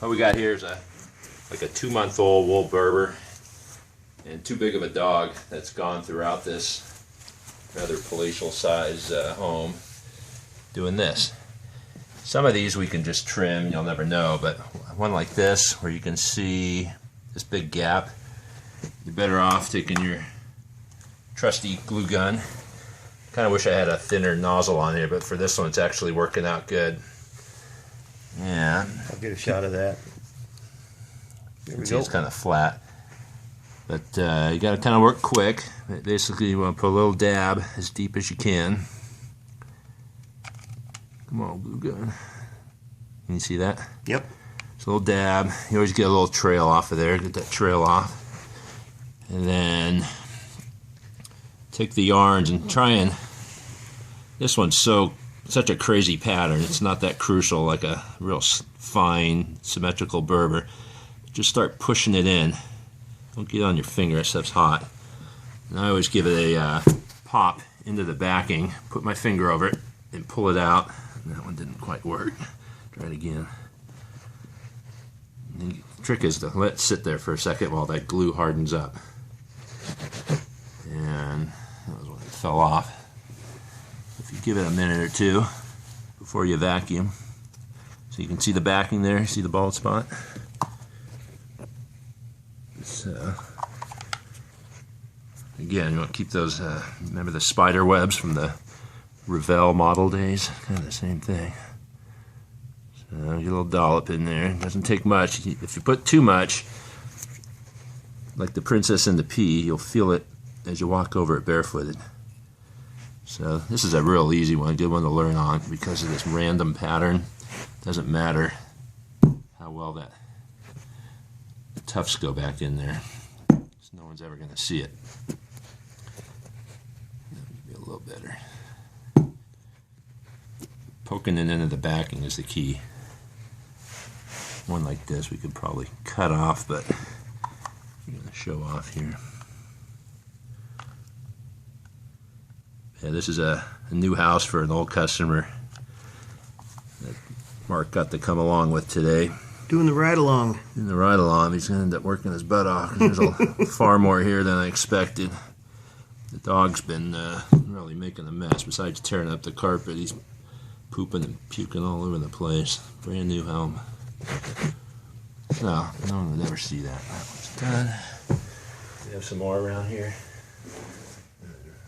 what we got here is like a 2-month-old wool Berber and too big of a dog that's gone throughout this rather palatial size home doing this. Some of these we can just trim, you'll never know, but one like this where you can see this big gap, you're better off taking your trusty glue gun. Kind of wish I had a thinner nozzle on here, but for this one it's actually working out good. Yeah, I'll get a shot of that. There we go. It's kind of flat, but you got to kind of work quick. Basically, you want to put a little dab as deep as you can. Come on, glue gun. Can you see that? Yep. It's a little dab. You always get a little trail off of there. Get that trail off, and then take the yarns and try and. This one's such a crazy pattern. It's not that crucial, like a real fine symmetrical Berber. Just start pushing it in. Don't get it on your finger. That stuff's hot. And I always give it a pop into the backing. Put my finger over it and pull it out. And that one didn't quite work. Try it again. And the trick is to let it sit there for a second while that glue hardens up. And that was when it fell off. If you give it a minute or two before you vacuum, so you can see the backing there, see the bald spot. So again, you want to keep those. Remember the spider webs from the Revell model days? Kind of the same thing. So get a little dollop in there. It doesn't take much. If you put too much, like the Princess and the Pea, you'll feel it as you walk over it barefooted. So this is a real easy one, good one to learn on because of this random pattern. Doesn't matter how well that the tufts go back in there. No one's ever going to see it. Maybe a little better. Poking it into the backing is the key. One like this we could probably cut off, but I'm going to show off here. Yeah, this is a new house for an old customer that Mark got to come along with today. Doing the ride along. Doing the ride along. He's going to end up working his butt off. There's far more here than I expected. The dog's been really making a mess. Besides tearing up the carpet, he's pooping and puking all over the place. Brand new home. No one would ever see that. That one's done. We have some more around here.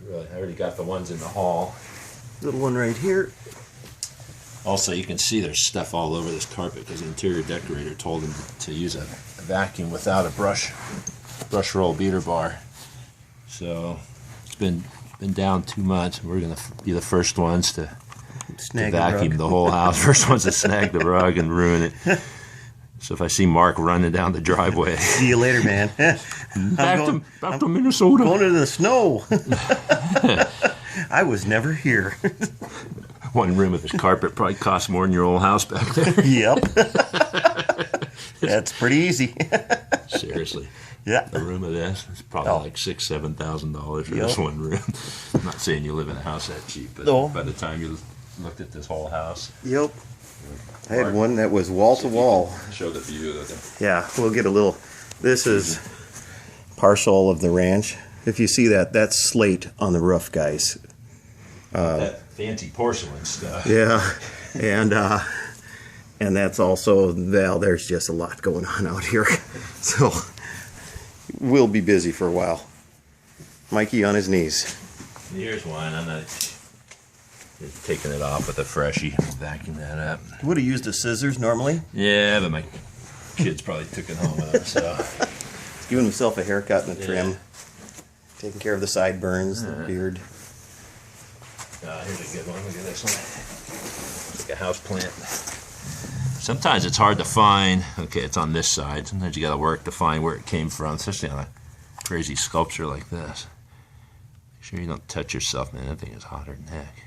Really, I already got the ones in the hall. Little one right here. Also, you can see there's stuff all over this carpet because the interior decorator told him to use a vacuum without a brush roll beater bar. So it's been down 2 months. We're going to be the first ones to vacuum the whole house. First ones to snag the rug and ruin it. So if I see Mark running down the driveway, see you later, man. back to Minnesota. Going into the snow. I was never here. One room of this carpet probably costs more than your old house back there. Yep. That's pretty easy. Seriously. Yeah. A room of this is probably like $6,000-7,000 for this one room. I'm not saying you live in a house that cheap, but by the time you looked at this whole house. Yep. I had one that was wall to wall. Show the view of it. Yeah, we'll get a little. This is partial of the ranch. If you see that, that's slate on the roof, guys. That fancy porcelain stuff. Yeah, and that's also, well, there's just a lot going on out here. So we'll be busy for a while. Mikey on his knees. Here's one. I'm not taking it off with a freshie. Vacuum that up. You would have used a scissors normally. Yeah, but my kids probably took it home with them. So he's giving himself a haircut and a trim. Taking care of the sideburns, the beard. Here's a good one. Look at this one. It's like a house plant. Sometimes it's hard to find. Okay, it's on this side. Sometimes you got to work to find where it came from, especially on a crazy sculpture like this. Make sure you don't touch yourself, man. That thing is hotter than heck.